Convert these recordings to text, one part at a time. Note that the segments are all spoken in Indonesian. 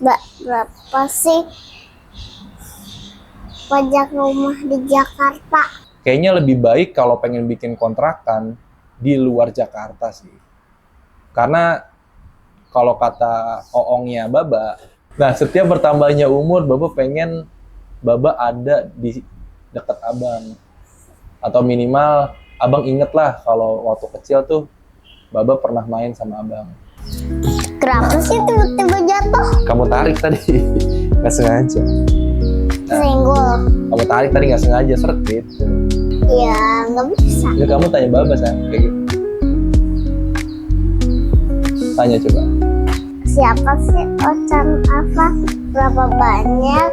Berapa sih pajak rumah di Jakarta? Kayaknya lebih baik kalau pengen bikin kontrakan di luar Jakarta sih. Karena kalau kata oongnya Baba, nah setiap bertambahnya umur, Baba pengen Baba ada di dekat abang. Atau minimal abang inget lah kalau waktu kecil tuh Baba pernah main sama abang. Kenapa sih tiba-tiba jatuh? Kamu tarik tadi, nggak sengaja. Senggol. Kamu tarik tadi nggak sengaja, seret gitu. Ya nggak bisa. Ya kamu tanya Baba sayang, kayak gitu. Tanya coba. Siapa sih Ocan Afan? Berapa banyak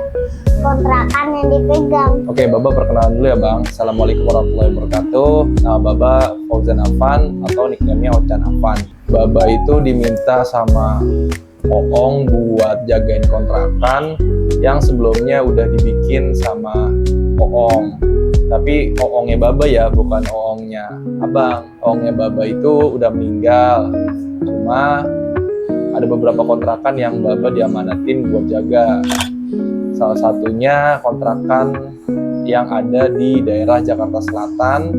kontrakan yang dipegang? Oke, Baba perkenalan dulu ya Bang. Assalamualaikum warahmatullahi wabarakatuh. Nama Baba Fauzan Afan atau nickname-nya Ocan Afan. Baba itu diminta sama Oong buat jagain kontrakan yang sebelumnya udah dibikin sama Oong. Tapi Oongnya Baba ya, bukan Oongnya Abang. Oongnya Baba itu udah meninggal. Cuma ada beberapa kontrakan yang Baba diamanatin buat jaga. Salah satunya kontrakan yang ada di daerah Jakarta Selatan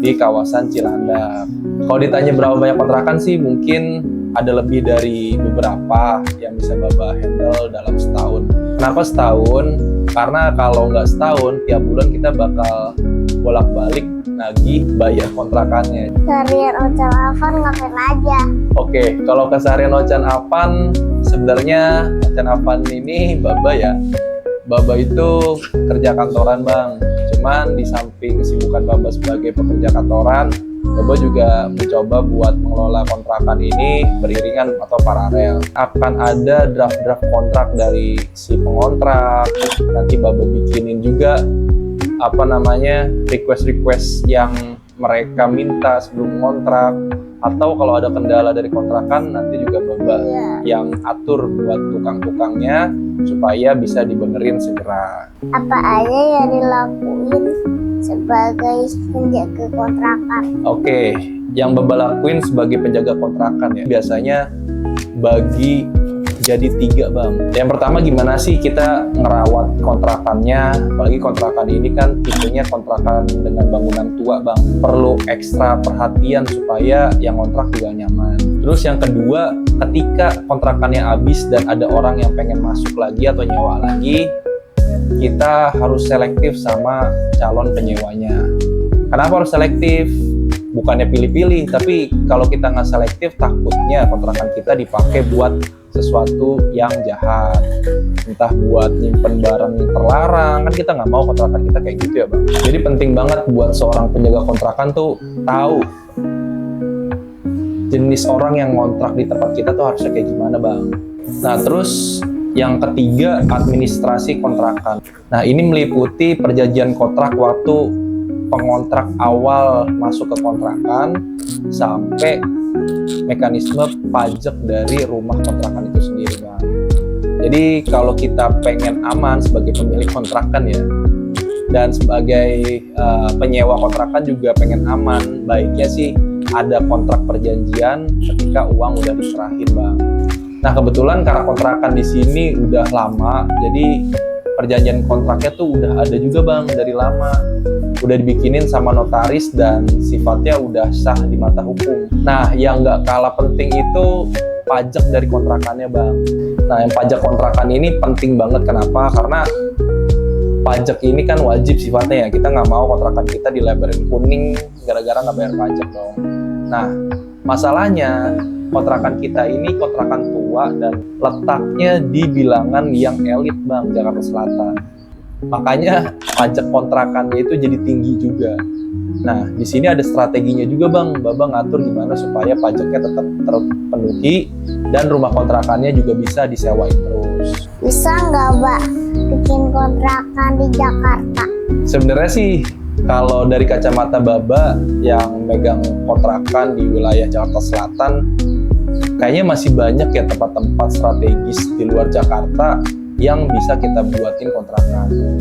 di kawasan Cilandak. Kalau ditanya berapa banyak kontrakan sih mungkin ada lebih dari beberapa yang bisa Baba handle dalam setahun. Kenapa setahun? Karena kalau nggak setahun, tiap bulan kita bakal bolak-balik nagih bayar kontrakannya. Harian Ocan Afan ngapain aja? Oke, kalau keseharian Ocan Afan, sebenarnya Ocan Afan ini Baba ya. Baba itu kerja kantoran Bang. Cuman di samping kesibukan Baba sebagai pekerja kantoran, Baba juga mencoba buat mengelola kontrakan ini beriringan atau paralel. Akan ada draft-draft kontrak dari si pengontrak. Nanti Baba bikinin juga request-request yang mereka minta sebelum kontrak. Atau kalau ada kendala dari kontrakan, nanti juga Baba yang atur buat tukang-tukangnya supaya bisa dibenerin segera. Apa aja yang dilakuin sebagai penjaga kontrakan? Oke, yang Baba lakuin sebagai penjaga kontrakan ya, biasanya bagi jadi 3 Bang. Yang pertama gimana sih kita ngerawat kontrakannya, apalagi kontrakan ini kan tipenya kontrakan dengan bangunan tua Bang. Perlu ekstra perhatian supaya yang kontrak juga nyaman. Terus yang kedua, ketika kontrakannya habis dan ada orang yang pengen masuk lagi atau nyewa lagi, kita harus selektif sama calon penyewanya. Kenapa harus selektif? Bukannya pilih-pilih, tapi kalau kita nggak selektif, takutnya kontrakan kita dipakai buat sesuatu yang jahat, entah buat nyimpen barang yang terlarang. Kan kita nggak mau kontrakan kita kayak gitu ya Bang. Jadi penting banget buat seorang penjaga kontrakan tuh tahu jenis orang yang ngontrak di tempat kita tuh harusnya kayak gimana Bang. Nah terus yang ketiga, administrasi kontrakan. Nah ini meliputi perjanjian kontrak waktu pengontrak awal masuk ke kontrakan sampai mekanisme pajak dari rumah kontrakan itu sendiri Bang. Jadi kalau kita pengen aman sebagai pemilik kontrakan ya, dan sebagai penyewa kontrakan juga pengen aman, baiknya sih ada kontrak perjanjian ketika uang udah diserahin Bang. Nah kebetulan karena kontrakan di sini udah lama, jadi perjanjian kontraknya tuh udah ada juga Bang dari lama. Udah dibikinin sama notaris dan sifatnya udah sah di mata hukum. Nah yang nggak kalah penting itu pajak dari kontrakannya Bang. Nah yang pajak kontrakan ini penting banget. Kenapa? Karena pajak ini kan wajib sifatnya ya. Kita nggak mau kontrakan kita dilebarin kuning gara-gara nggak bayar pajak dong. Nah masalahnya kontrakan kita ini kontrakan tua dan letaknya di bilangan yang elit Bang, Jakarta Selatan. Makanya pajak kontrakannya itu jadi tinggi juga. Nah, di sini ada strateginya juga Bang. Baba ngatur gimana supaya pajaknya tetap terpenuhi dan rumah kontrakannya juga bisa disewain terus. Bisa nggak Mbak bikin kontrakan di Jakarta? Sebenarnya sih kalau dari kacamata Baba yang megang kontrakan di wilayah Jakarta Selatan, kayaknya masih banyak ya tempat-tempat strategis di luar Jakarta yang bisa kita buatin kontrakan.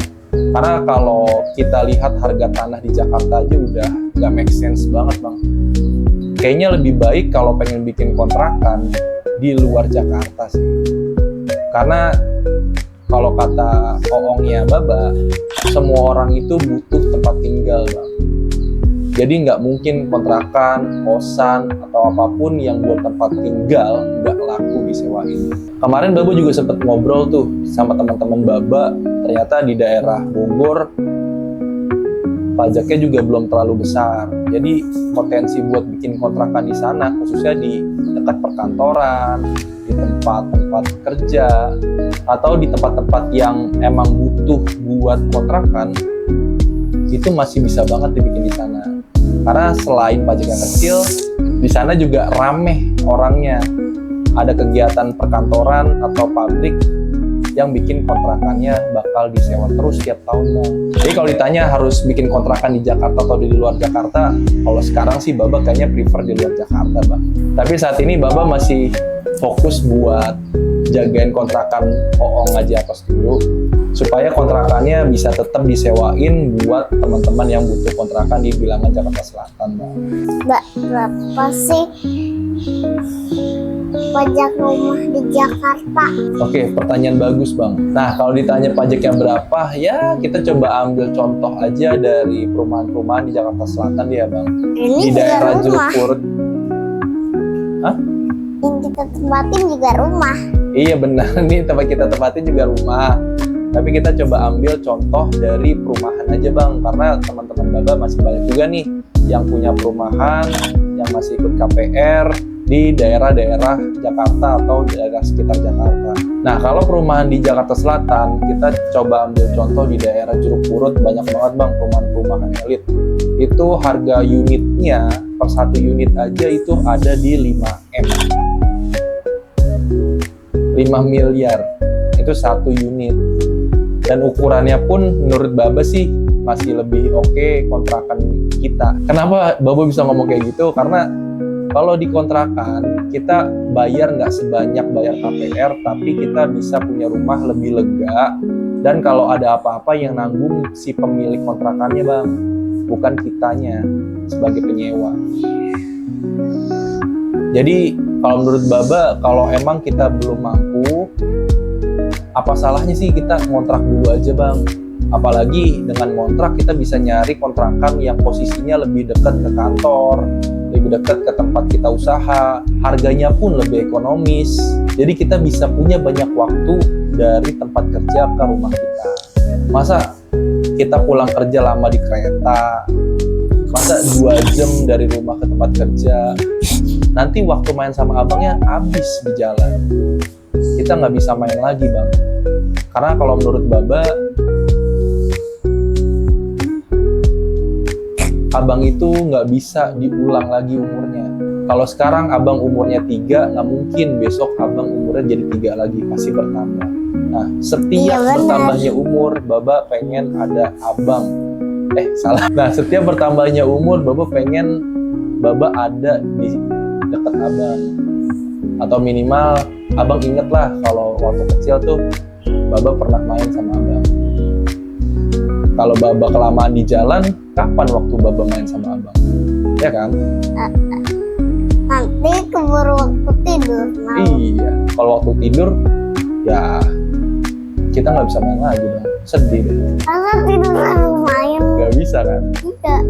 Karena kalau kita lihat harga tanah di Jakarta aja udah nggak make sense banget Bang. Kayaknya lebih baik kalau pengen bikin kontrakan di luar Jakarta sih. Karena kalau kata oongnya Baba, semua orang itu butuh tempat tinggal, Bang. Jadi nggak mungkin kontrakan, kosan, atau apapun yang buat tempat tinggal nggak laku disewain. Kemarin Baba juga sempat ngobrol tuh sama teman-teman Baba, ternyata di daerah Bogor pajaknya juga belum terlalu besar. Jadi potensi buat bikin kontrakan di sana, khususnya di dekat perkantoran, di tempat-tempat kerja, atau di tempat-tempat yang emang butuh buat kontrakan, itu masih bisa banget dibikin di sana. Karena selain pajaknya kecil, di sana juga rame orangnya. Ada kegiatan perkantoran atau pabrik yang bikin kontrakannya bakal disewa terus tiap tahun, Bang. Jadi kalau ditanya harus bikin kontrakan di Jakarta atau di luar Jakarta, kalau sekarang sih Baba kayaknya prefer di luar Jakarta, Bang. Tapi saat ini Baba masih fokus buat jagain kontrakan oong aja pas dulu, supaya kontrakannya bisa tetap disewain buat teman-teman yang butuh kontrakan di bilangan Jakarta Selatan, Bang. Berapa sih pajak rumah di Jakarta? Oke, pertanyaan bagus, Bang. Nah, kalau ditanya pajaknya berapa, ya kita coba ambil contoh aja dari perumahan-perumahan di Jakarta Selatan ya, Bang. Ini Di juga daerah Jeruk rumah. Purut. Hah? Yang kita tempatin juga rumah. Iya benar, nih tempat kita tempatin juga rumah. Tapi kita coba ambil contoh dari perumahan aja, Bang. Karena teman-teman Baba masih banyak juga nih yang punya perumahan, yang masih ikut KPR di daerah-daerah Jakarta atau daerah sekitar Jakarta. Nah, kalau perumahan di Jakarta Selatan, kita coba ambil contoh di daerah Jeruk Purut, banyak banget, Bang, perumahan-perumahan elit. Itu harga unitnya, per satu unit aja itu ada di 5M. 5 miliar, itu satu unit. Dan ukurannya pun menurut Baba sih masih lebih oke kontrakan kita. Kenapa Baba bisa ngomong kayak gitu? Karena kalau di kontrakan, kita bayar nggak sebanyak bayar KPR, tapi kita bisa punya rumah lebih lega. Dan kalau ada apa-apa yang nanggung si pemilik kontrakannya, Bang. Bukan kitanya sebagai penyewa. Jadi, kalau menurut Baba, kalau emang kita belum mampu, apa salahnya sih kita ngontrak dulu aja, Bang? Apalagi dengan ngontrak, kita bisa nyari kontrakan yang posisinya lebih dekat ke kantor, lebih dekat ke tempat kita usaha, harganya pun lebih ekonomis. Jadi kita bisa punya banyak waktu dari tempat kerja ke rumah kita. Masa kita pulang kerja lama di kereta, masa 2 jam dari rumah ke tempat kerja, nanti waktu main sama abangnya habis di jalan. Kita nggak bisa main lagi, Bang. Karena kalau menurut Baba, abang itu nggak bisa diulang lagi umurnya. Kalau sekarang abang umurnya 3, nggak mungkin besok abang umurnya jadi 3 lagi, pasti bertambah. Nah, setiap bertambahnya umur, Baba pengen ada abang. Salah. Nah, setiap bertambahnya umur, Baba pengen Baba ada di dekat abang. Atau minimal, abang inget lah kalau waktu kecil tuh, Baba pernah main sama abang. Kalau Baba kelamaan di jalan, kapan waktu Baba main sama abang? Ya kan? Nanti keburu waktu tidur. Iya, kalau waktu tidur, ya kita nggak bisa main lagi, Bang. Sedih deh. Masa tidur sambil main? Nggak bisa kan? Tidak.